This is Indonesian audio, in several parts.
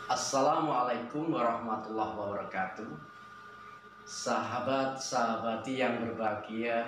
Assalamualaikum warahmatullahi wabarakatuh. Sahabat-sahabati yang berbahagia,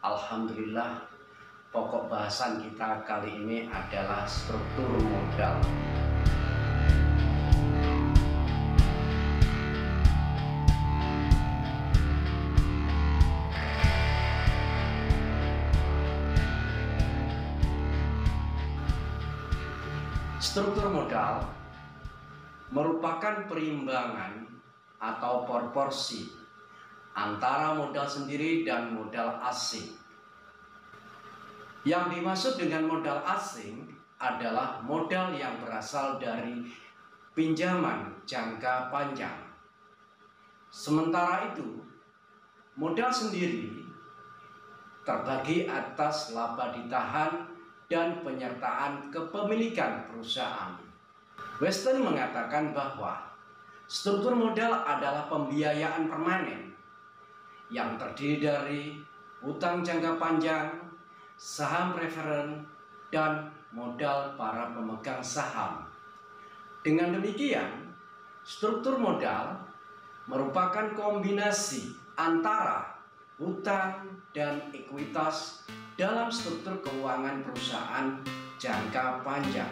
Alhamdulillah, pokok bahasan kita kali ini adalah struktur modal. Struktur modal merupakan perimbangan atau proporsi antara modal sendiri dan modal asing. Yang dimaksud dengan modal asing adalah modal yang berasal dari pinjaman jangka panjang. Sementara itu, modal sendiri terbagi atas laba ditahan dan penyertaan kepemilikan perusahaan. Weston mengatakan bahwa struktur modal adalah pembiayaan permanen yang terdiri dari utang jangka panjang, saham preferen, dan modal para pemegang saham. Dengan demikian, struktur modal merupakan kombinasi antara utang dan ekuitas dalam struktur keuangan perusahaan jangka panjang.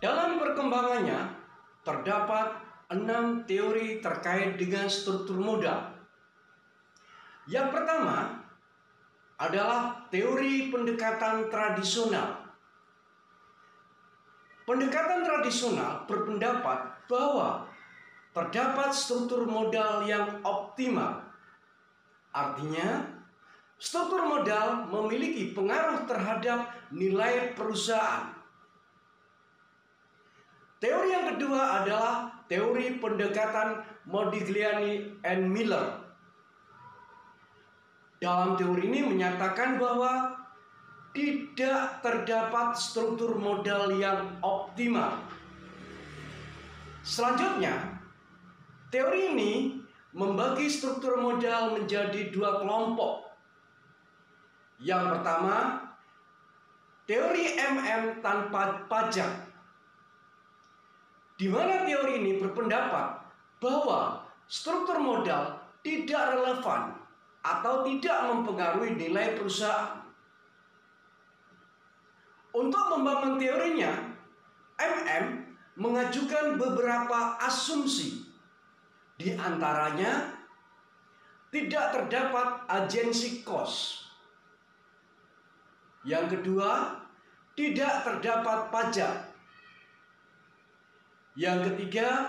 Dalam perkembangannya, terdapat 6 teori terkait dengan struktur modal. Yang pertama adalah teori pendekatan tradisional. Pendekatan tradisional berpendapat bahwa terdapat struktur modal yang optimal. Artinya, struktur modal memiliki pengaruh terhadap nilai perusahaan. Teori yang kedua adalah teori pendekatan Modigliani and Miller. Dalam teori ini menyatakan bahwa tidak terdapat struktur modal yang optimal. Selanjutnya, teori ini membagi struktur modal menjadi 2 kelompok. Yang pertama, teori MM tanpa pajak, di mana teori ini berpendapat bahwa struktur modal tidak relevan atau tidak mempengaruhi nilai perusahaan. Untuk membangun teorinya, MM mengajukan beberapa asumsi. Di antaranya, tidak terdapat agency cost. Yang kedua, tidak terdapat pajak. Yang ketiga,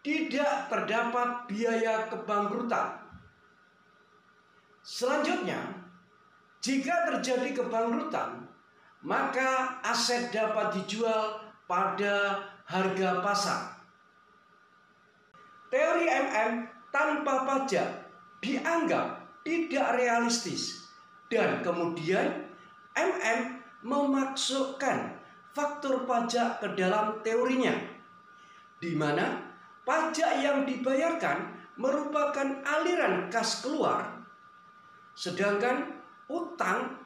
tidak terdapat biaya kebangkrutan. Selanjutnya, jika terjadi kebangkrutan, maka aset dapat dijual pada harga pasar. Teori MM tanpa pajak dianggap tidak realistis, dan kemudian MM memasukkan faktor pajak ke dalam teorinya, di mana pajak yang dibayarkan merupakan aliran kas keluar, sedangkan utang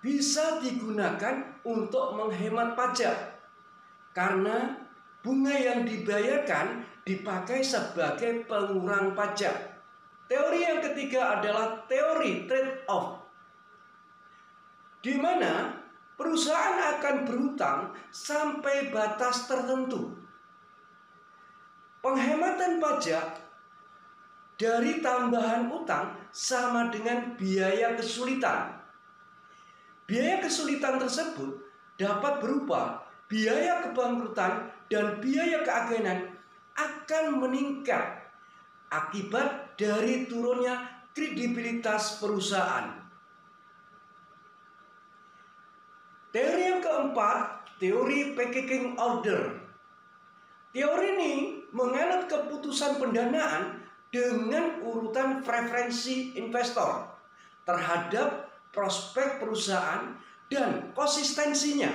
bisa digunakan untuk menghemat pajak karena bunga yang dibayarkan dipakai sebagai pengurang pajak. Teori yang ketiga adalah teori trade-off, di mana perusahaan akan berhutang sampai batas tertentu. Penghematan pajak dari tambahan utang sama dengan biaya kesulitan. Biaya kesulitan tersebut dapat berupa biaya kebangkrutan dan biaya keagenan akan meningkat akibat dari turunnya kredibilitas perusahaan. Teori yang keempat, teori packaging order. Teori ini menganut keputusan pendanaan dengan urutan preferensi investor terhadap prospek perusahaan dan konsistensinya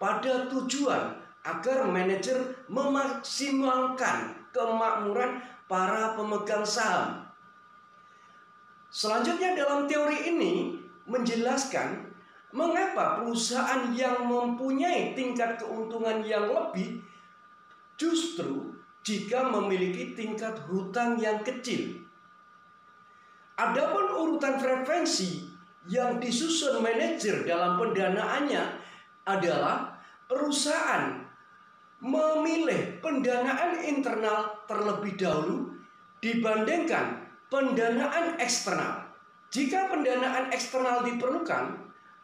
pada tujuan agar manajer memaksimalkan kemakmuran para pemegang saham. Selanjutnya dalam teori ini menjelaskan mengapa perusahaan yang mempunyai tingkat keuntungan yang lebih justru jika memiliki tingkat hutang yang kecil. Adapun urutan preferensi yang disusun manajer dalam pendanaannya adalah perusahaan memilih pendanaan internal terlebih dahulu dibandingkan pendanaan eksternal. Jika pendanaan eksternal diperlukan,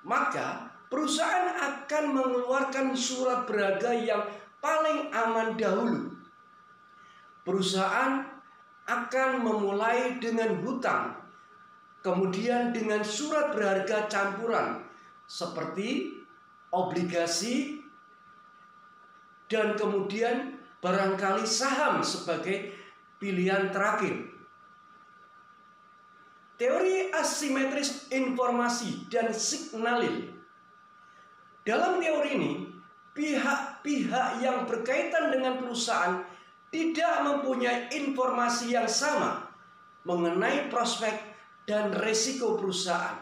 maka perusahaan akan mengeluarkan surat berharga yang paling aman dahulu. Perusahaan akan memulai dengan hutang, kemudian dengan surat berharga campuran seperti obligasi, dan kemudian barangkali saham sebagai pilihan terakhir. Teori asimetris informasi dan signaling. Dalam teori ini, pihak-pihak yang berkaitan dengan perusahaan tidak mempunyai informasi yang sama mengenai prospek dan risiko perusahaan,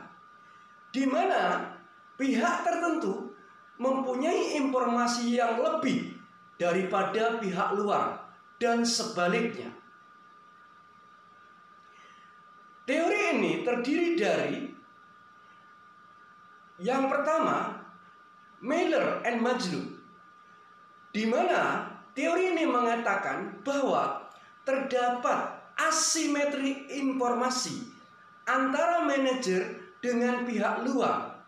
di mana pihak tertentu mempunyai informasi yang lebih daripada pihak luar dan sebaliknya. Teori ini terdiri dari yang pertama, Mailer and Majlub, di mana teori ini mengatakan bahwa terdapat asimetri informasi antara manajer dengan pihak luar,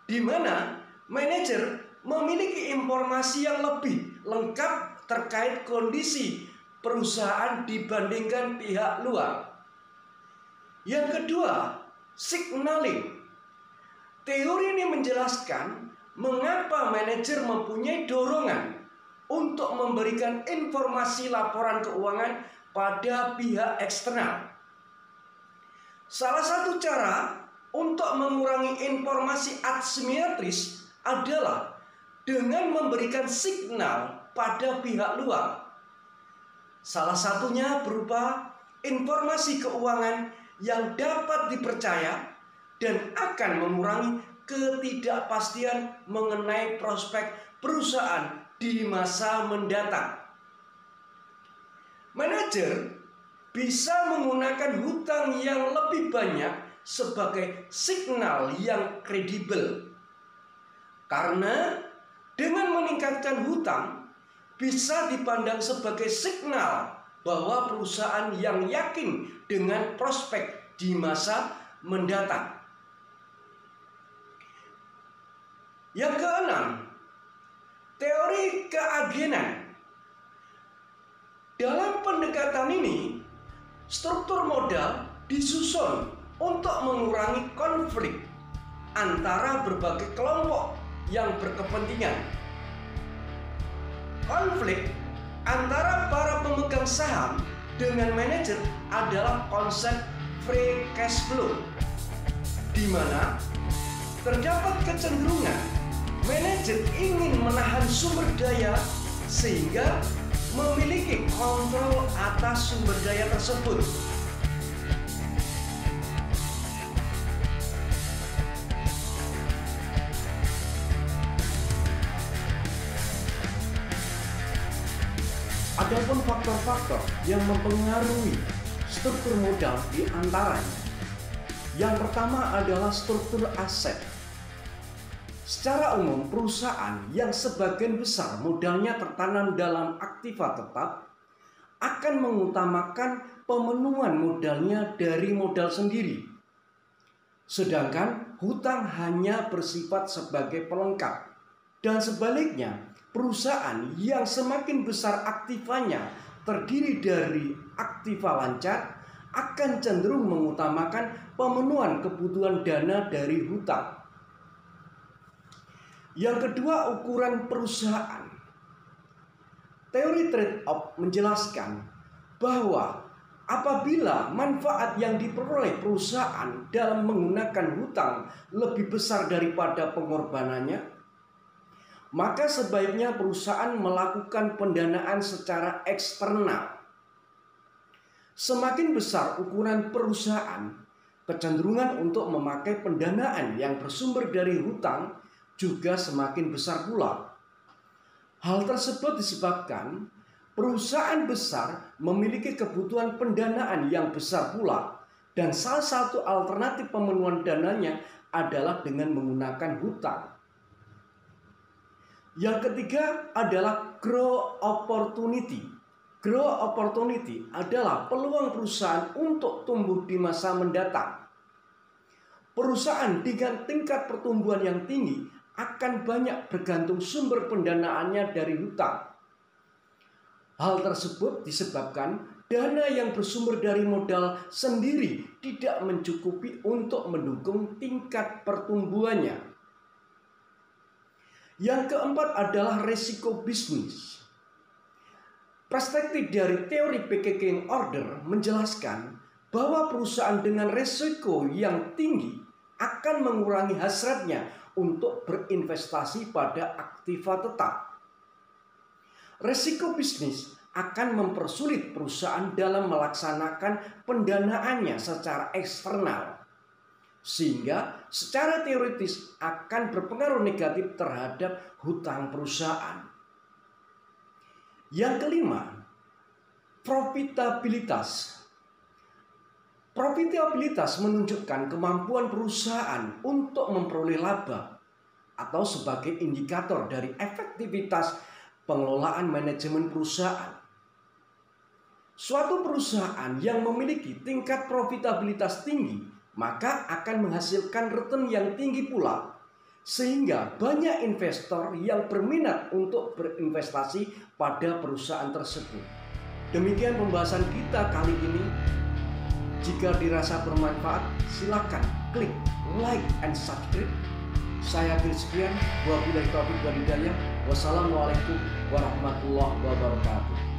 di mana manajer memiliki informasi yang lebih lengkap terkait kondisi perusahaan dibandingkan pihak luar. Yang kedua, signaling. Teori ini menjelaskan mengapa manajer mempunyai dorongan untuk memberikan informasi laporan keuangan pada pihak eksternal. Salah satu cara untuk mengurangi informasi asimetris adalah dengan memberikan signal pada pihak luar. Salah satunya berupa informasi keuangan yang dapat dipercaya dan akan mengurangi ketidakpastian mengenai prospek perusahaan di masa mendatang. Manajer bisa menggunakan hutang yang lebih banyak sebagai signal yang kredibel, karena dengan meningkatkan hutang bisa dipandang sebagai signal bahwa perusahaan yang yakin dengan prospek di masa mendatang. Yang keenam, teori keagenan. Dalam pendekatan ini, struktur modal disusun untuk mengurangi konflik antara berbagai kelompok yang berkepentingan. Konflik antara para pemegang saham dengan manajer adalah konsep free cash flow, di mana terdapat kecenderungan manajer ingin menahan sumber daya sehingga memiliki kontrol atas sumber daya tersebut. Adapun faktor-faktor yang mempengaruhi struktur modal di antaranya. Yang pertama adalah struktur aset. Secara umum, perusahaan yang sebagian besar modalnya tertanam dalam aktiva tetap akan mengutamakan pemenuhan modalnya dari modal sendiri. Sedangkan hutang hanya bersifat sebagai pelengkap. Dan sebaliknya, perusahaan yang semakin besar aktivanya terdiri dari aktiva lancar akan cenderung mengutamakan pemenuhan kebutuhan dana dari hutang. Yang kedua, ukuran perusahaan. Teori trade-off menjelaskan bahwa apabila manfaat yang diperoleh perusahaan dalam menggunakan hutang lebih besar daripada pengorbanannya, maka sebaiknya perusahaan melakukan pendanaan secara eksternal. Semakin besar ukuran perusahaan, kecenderungan untuk memakai pendanaan yang bersumber dari hutang juga semakin besar pula. Hal tersebut disebabkan perusahaan besar memiliki kebutuhan pendanaan yang besar pula, dan salah satu alternatif pemenuhan dananya adalah dengan menggunakan hutang. Yang ketiga adalah growth opportunity. Growth opportunity adalah peluang perusahaan untuk tumbuh di masa mendatang. Perusahaan dengan tingkat pertumbuhan yang tinggi akan banyak bergantung sumber pendanaannya dari hutang. Hal tersebut disebabkan dana yang bersumber dari modal sendiri tidak mencukupi untuk mendukung tingkat pertumbuhannya. Yang keempat adalah resiko bisnis. Perspektif dari teori packing order menjelaskan bahwa perusahaan dengan resiko yang tinggi akan mengurangi hasratnya untuk berinvestasi pada aktiva tetap. Resiko bisnis akan mempersulit perusahaan dalam melaksanakan pendanaannya secara eksternal, sehingga secara teoritis akan berpengaruh negatif terhadap hutang perusahaan. Yang kelima, profitabilitas. Profitabilitas menunjukkan kemampuan perusahaan untuk memperoleh laba atau sebagai indikator dari efektivitas pengelolaan manajemen perusahaan. Suatu perusahaan yang memiliki tingkat profitabilitas tinggi maka akan menghasilkan return yang tinggi pula, sehingga banyak investor yang berminat untuk berinvestasi pada perusahaan tersebut. Demikian pembahasan kita kali ini. Jika dirasa bermanfaat, silakan klik like and subscribe. Saya akhiri sekian. Wabillahi taufiq wal hidayah. Wassalamualaikum warahmatullahi wabarakatuh.